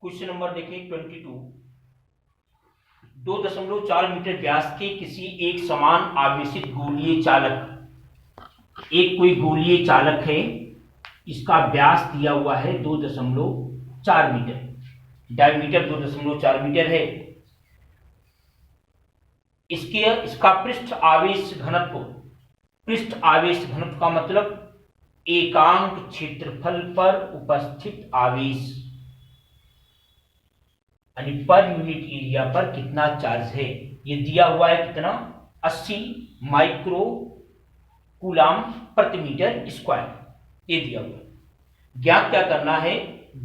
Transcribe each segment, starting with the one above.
Question number देखिए 22। 2.4 metre व्यास के किसी एक समान आवेशित गोलीय चालक, एक कोई गोलीय चालक है, इसका व्यास दिया हुआ है 2.4 मीटर, डायमीटर 2.4 मीटर है। इसका पृष्ठ आवेश घनत्व, पृष्ठ आवेश घनत्व का मतलब एकांक क्षेत्रफल पर उपस्थित आवेश यानी पर यूनिट एरिया पर कितना चार्ज है, ये दिया हुआ है कितना 80 माइक्रो कूलाम प्रति मीटर स्क्वायर, ये दिया हुआ है। ज्ञात क्या करना है,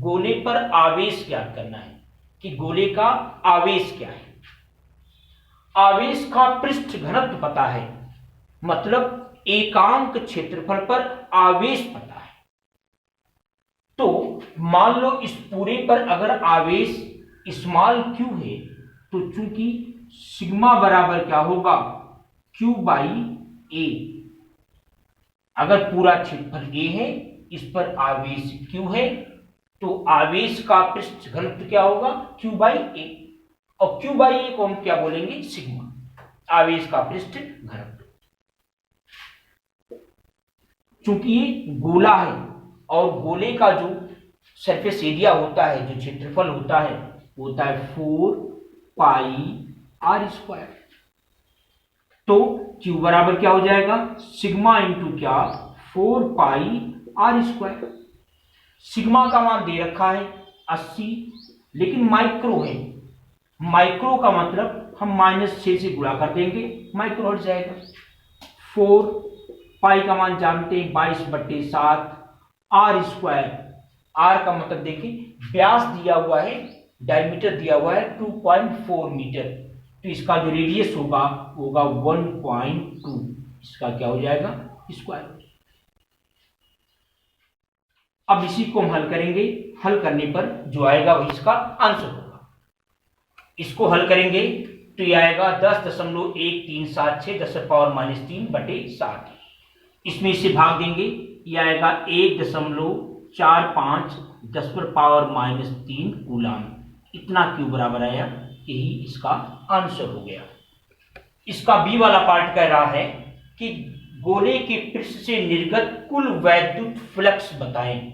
गोले पर आवेश ज्ञात करना है कि गोले का आवेश क्या है। आवेश का पृष्ठ घनत्व पता है, मतलब एकांक क्षेत्रफल पर आवेश पता है। तो मान लो इस पूरे पर अगर आवेश स्मॉल q है, तो चूंकि सिग्मा बराबर क्या होगा q बाई ए। अगर पूरा क्षेत्रफल a है, इस पर आवेश q है, तो आवेश का पृष्ठ घनत्व क्या होगा q बाई ए, और q बाई ए को हम क्या बोलेंगे सिग्मा, आवेश का पृष्ठ घनत्व। चूंकि ये गोला है और गोले का जो सरफेस एरिया होता है, जो क्षेत्रफल होता है, वो होता है 4 पाई आर स्क्वायर। तो Q बराबर क्या हो जाएगा सिग्मा इंटू क्या 4 पाई आर स्क्वायर। सिग्मा का मान दे रखा है 80, लेकिन माइक्रो है, माइक्रो का मतलब हम -6 से गुणा कर देंगे, माइक्रो हट जाएगा। 4 पाई का मान जानते हैं 22/7 आर स्क्वायर। आर का मतलब देखिए व्यास दिया हुआ है, डायमीटर दिया हुआ है 2.4 मीटर, तो इसका जो रेडियस होगा वो होगा 1.2, इसका क्या हो जाएगा स्क्वायर। अब इसी को हम हल करेंगे, हल करने पर जो आएगा वही इसका आंसर होगा। इसको हल करेंगे तो ये आएगा 10.1376 10⁻³ इसमें इसे भाग देंगे, ये आएगा 1.45 10⁻³ कूलाम। इतना क्यू बराबर आया, यही इसका आंसर हो गया। इसका बी वाला पार्ट कह रहा है कि गोले के पृष्ठ से निर्गत कुल वैद्युत फ्लक्स बताएं।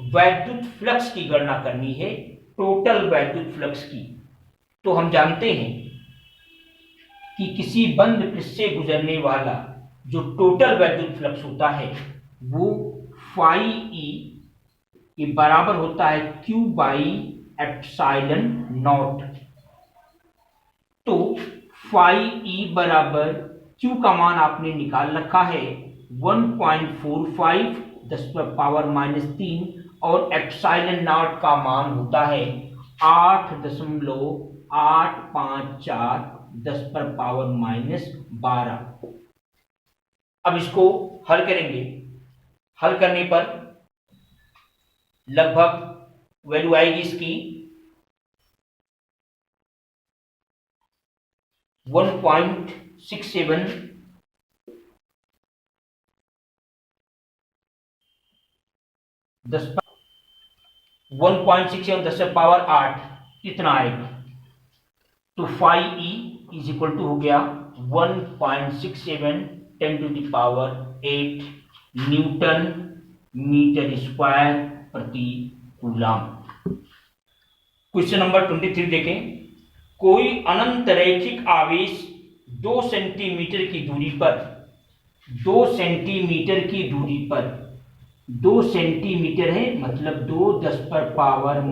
वैद्युत फ्लक्स की गणना करनी है, टोटल वैद्युत फ्लक्स की। तो हम जानते हैं कि किसी बंद पृष्ठ से गुजरने वाला जो टोटल वैद्युत फ्लक्स होता है वो फाई ई ये बराबर होता है Q बाई एप्सिलॉन नॉट। तो फाई ई बराबर Q का मान आपने निकाल रखा है 1.45 10⁻³ और एप्सिलॉन नॉट का मान होता है 8.854 10⁻12। अब इसको हल करेंगे, हल करने पर लगभग वैल्यू आएगी इसकी 1.67 10⁻8 इतना आएगा। तो phi E is equal to हो गया 1.67 10⁸ न्यूटन मीटर स्क्वायर प्रति कूलाम। क्वेश्चन नंबर 23 देखें। कोई अनंत रैखिक आवेश 2 सेंटीमीटर की दूरी पर 2 सेंटीमीटर की दूरी पर 2 सेंटीमीटर है, मतलब 2 10⁻²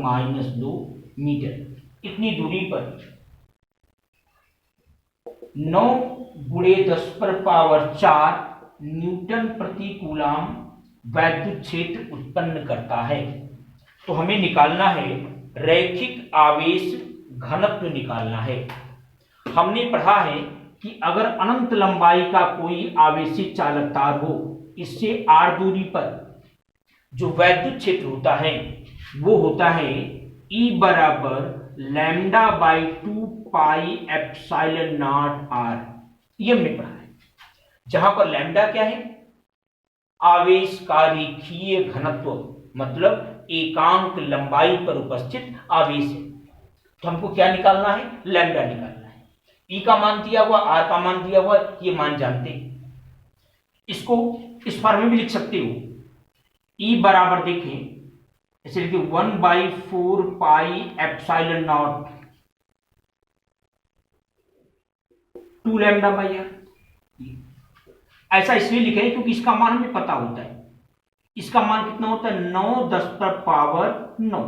मीटर, इतनी दूरी पर 9 × 10⁻4 न्यूटन प्रति कूलाम वैद्युत क्षेत्र उत्पन्न करता है। तो हमें निकालना है रैखिक आवेश घनत्व निकालना है। हमने पढ़ा है कि अगर अनंत लंबाई का कोई आवेशित चालक तार हो, इससे r दूरी पर जो वैद्युत क्षेत्र होता है वो होता है E बराबर λ/2 पाई एप्सिलॉन नॉट r। ये हमने पढ़ा है, जहां पर लैम्डा क्या है आवेश का रेखीय घनत्व, मतलब एकांक लंबाई पर उपस्थित आवेश है। तो हमको क्या निकालना है? लैम्डा निकालना है। ई का मान दिया हुआ, आर का मान दिया हुआ, ये मान जानते हैं। इसको इस फॉर्म में भी लिख सकते हो। ई बराबर देखें, ऐसे लिखिए 1/4 pi epsilon naught 2 lambda by r. ऐसा इसलिए लिखे क्योंकि इसका मान हमें पता होता है। इसका मान कितना होता है? 9 10 पर पावर 9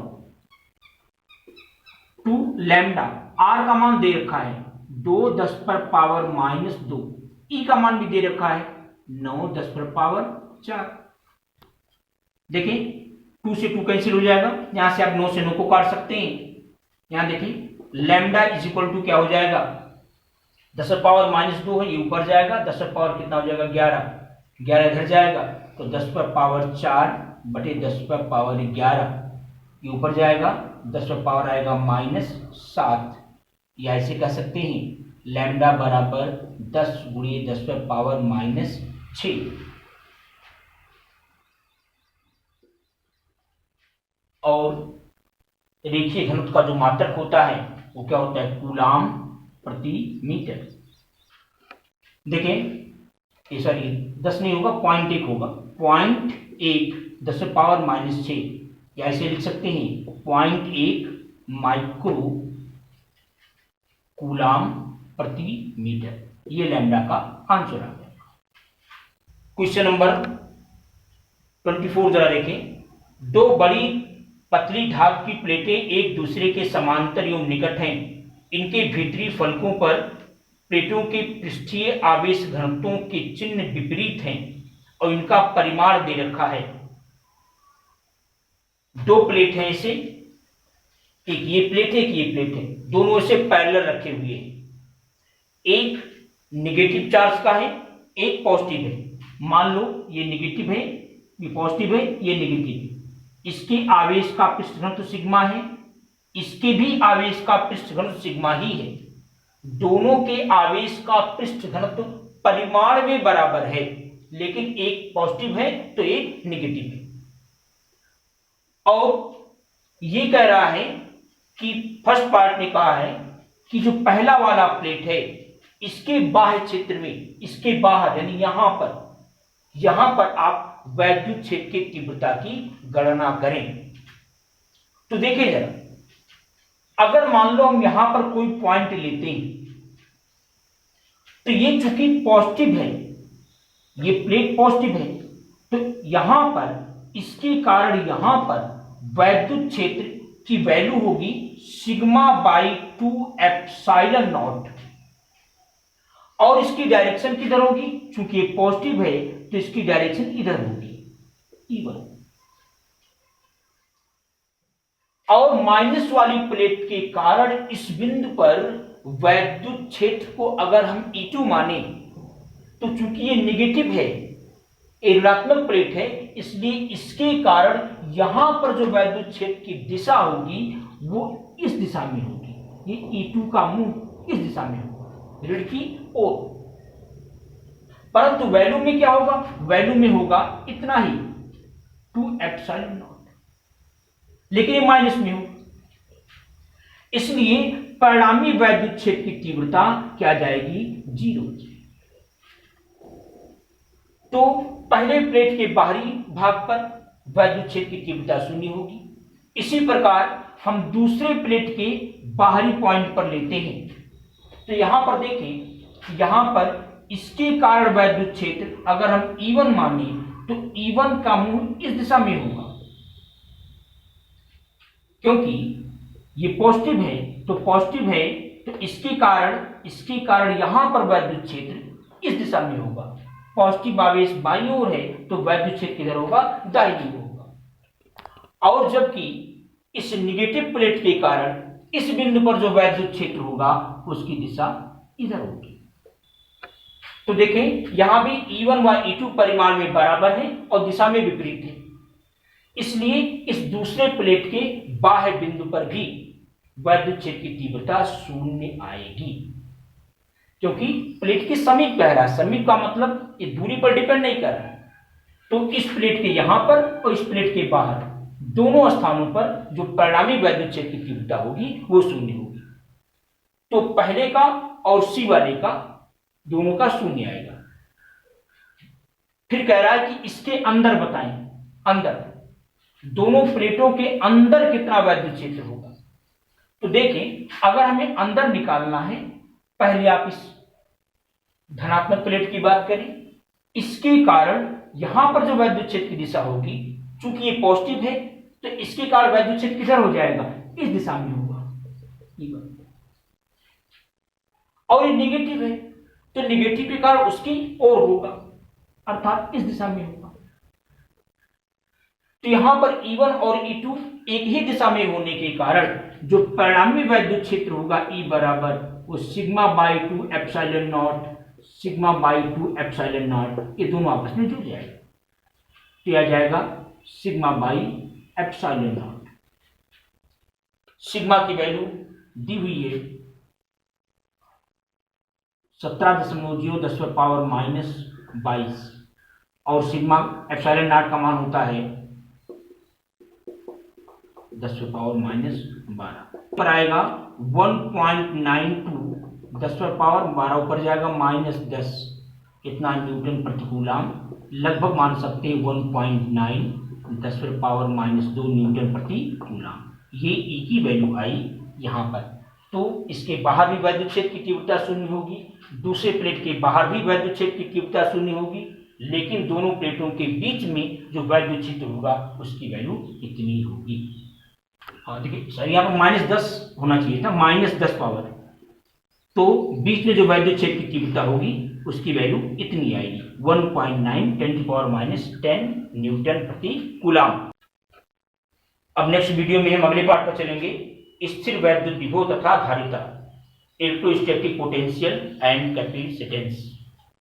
2 लैम्डा। आर का मान दे रखा है 2 10 पर पावर -2। ई का मान भी दे रखा है 9 10 पर पावर 4। देखिए 2 से 2 कैंसिल हो जाएगा, यहां से आप 9 से 9 को काट सकते हैं। यहां देखिए लैम्डा इज इक्वल टू क्या हो जाएगा? 10 पर पावर -2 है, ये ऊपर जाएगा। 10 पर पावर कितना हो जाएगा? 11 इधर जाएगा तो 10 पर पावर 4 बटे 10 पर पावर 11, ये ऊपर जाएगा। 10 पर पावर आएगा -7। या ऐसे कह सकते हैं लैम्डा बराबर 10 गुणे 10 पर पावर -6। और रेखीय घनत्व का जो मात्रक होता है वो क्या होता है? कूलाम प्रति मीटर। देखें सॉरी 10 नहीं होगा, 0.1 होगा। 0.1 10 पर पावर -6, या ऐसे लिख सकते हैं 0.1 माइक्रो कूलाम प्रति मीटर। ये लैम्डा का आंसर आ गया। क्वेश्चन नंबर 24 जरा देखें। दो बड़ी पतली धातु की प्लेटें एक दूसरे के समांतर एवं निकट हैं। इनके भीतरी फलकों पर प्लेटों के पृष्ठीय आवेश घनत्वों के चिन्ह विपरीत हैं और इनका परिमाण दे रखा है। दो प्लेट हैं ऐसे, एक ये प्लेट है, एक ये प्लेट है, दोनों ऐसे पैरेलल रखे हुए हैं। एक नेगेटिव चार्ज का है, एक पॉजिटिव है। मान लो ये नेगेटिव है, ये पॉजिटिव है, ये नेगेटिव है। इसके आवेश का पृष्ठ घनत्व सिग्मा है, इसके भी आवेश का पृष्ठ घनत्व सिग्मा ही है। दोनों के आवेश का पृष्ठ घनत्व परिमाण में बराबर है, लेकिन एक पॉजिटिव है तो एक नेगेटिव है। और ये कह रहा है कि फर्स्ट पार्ट ने कहा है कि जो पहला वाला प्लेट है इसके बाह्य क्षेत्र में, इसके बाहर यानी यहां पर आप वैद्युत क्षेत्र की तीव्रता की गणना करें। तो देखिए जरा, अगर मान लो हम यहां पर कोई पॉइंट लेते हैं तो ये चूंकि पॉजिटिव है, ये प्लेट पॉजिटिव है, तो यहां पर इसके कारण यहां पर वैद्युत क्षेत्र की वैल्यू होगी σ/2 एप्सिलॉन नॉट। और इसकी डायरेक्शन किधर होगी? चूंकि ये पॉजिटिव है तो इसकी डायरेक्शन इधर होगी, E1। और माइनस वाली प्लेट के कारण इस बिंदु पर वैद्युत क्षेत्र को अगर हम E2 माने तो चूंकि ये नेगेटिव है, ऋणात्मक प्लेट है, इसलिए इसके कारण यहां पर जो वैद्युत क्षेत्र की दिशा होगी वो इस दिशा में होगी। ये E2 का मुंह इस दिशा में होगा, ऋण की ओर। परंतु वैल्यू में क्या होगा? वैल्यू में होगा इतना ही 2 एप्सिलॉन नॉट, लेकिन ये माइनस में होगा, इसलिए परिणामी वैद्युत क्षेत्र की तीव्रता क्या जाएगी? 0। तो पहले प्लेट के बाहरी भाग पर वैद्युत क्षेत्र की तीव्रता 0 होगी। इसी प्रकार हम दूसरे प्लेट के बाहरी पॉइंट पर लेते हैं, तो यहां पर देखें, यहां पर इसके कारण वैद्युत क्षेत्र अगर हम E1 माने तो E1 का मुंह इस दिशा में होगा, क्योंकि ये पॉजिटिव है तो इसके कारण यहां पर वैद्युत क्षेत्र इस दिशा में होगा। पॉजिटिव आवेश बाईं ओर है तो वैद्युत क्षेत्र किधर होगा? दाहिनी ओर होगा। और जबकि इस नेगेटिव प्लेट के कारण इस बिंदु पर जो वैद्युत क्षेत्र होगा उसकी दिशा इधर होगी। तो देखें यहां भी E1 व E2 परिमाण में बराबर है और दिशा में विपरीत है, इसलिए इस दूसरे प्लेट के बाह्य बिंदु पर भी वैद्युत क्षेत्र की तीव्रता 0 आएगी, क्योंकि प्लेट के समीप बह रहा है। समीप का मतलब ये दूरी पर डिपेंड नहीं कर रहा है। तो इस प्लेट के यहां पर और इस प्लेट के बाहर दोनों स्थानों पर जो परिणामी वैद्युत क्षेत्र की तीव्रता होगी वो शून्य होगी। तो पहले का और सी वाले का दोनों का शून्य आएगा। फिर कह रहा है कि इसके अंदर बताएं, अंदर दोनों प्लेटों के अंदर कितना वैद्युत क्षेत्र होगा। तो देखें, अगर हमें अंदर निकालना है, पहले आप इस धनात्मक प्लेट की बात करें, इसके कारण यहां पर जो वैद्युत क्षेत्र की दिशा होगी, चूंकि ये पॉजिटिव है तो इसके कारण वैद्युत क्षेत्र किधर हो जाएगा, इस दिशा में होगा। और ये नेगेटिव है तो नेगेटिव के कारण उसकी ओर होगा, अर्थात इस दिशा में होगा। तो यहां पर E1 और E2 एक ही दिशा में होने के कारण जो परिणामी वैद्युत क्षेत्र होगा E बराबर वो sigma by 2 epsilon not, sigma by 2 epsilon not, ये दोनों आपस में जुड़ जाएगा। तो यह जाएगा sigma by epsilon not. Sigma की वैल्यू दी हुई है 17.0 10⁻⁻22 और सिग्मा एप्सिलॉन नॉट का मान होता है 10⁻12 पर आएगा 1.92 10⁻12 ऊपर जाएगा -10, कितना न्यूटन प्रति कूलम, लगभग मान सकते हैं 1.9 10⁻−2 न्यूटन प्रति कूलम। ये ई की वैल्यू आई यहां पर। तो इसके बाहर भी वैद्युत क्षेत्र की तीव्रता शून्य होगी, दूसरे प्लेट के बाहर भी वैद्युत क्षेत्र की तीव्रता शून्य होगी, लेकिन दोनों प्लेटों के बीच में जो वैद्युत क्षेत्र होगा उसकी वैल्यू इतनी होगी। हाँ देखिए सर, यहाँ पर -10 होना चाहिए था, -10 पावर, तो बीच में जो वैद्युत क्षेत्र की तीव्रता होगी उसकी वैल्यू इतनी आएगी 1.9 10⁻10 न्यूटन प्रति कूलम। अब नेक्स्ट वीडियो में हम अगले पार्ट पर चलेंगे, स्थिर वैद्युत विभव तथा धारिता, इलेक्ट्रोस्टैटिक पोटेंशियल एंड कैपेसिटेंस।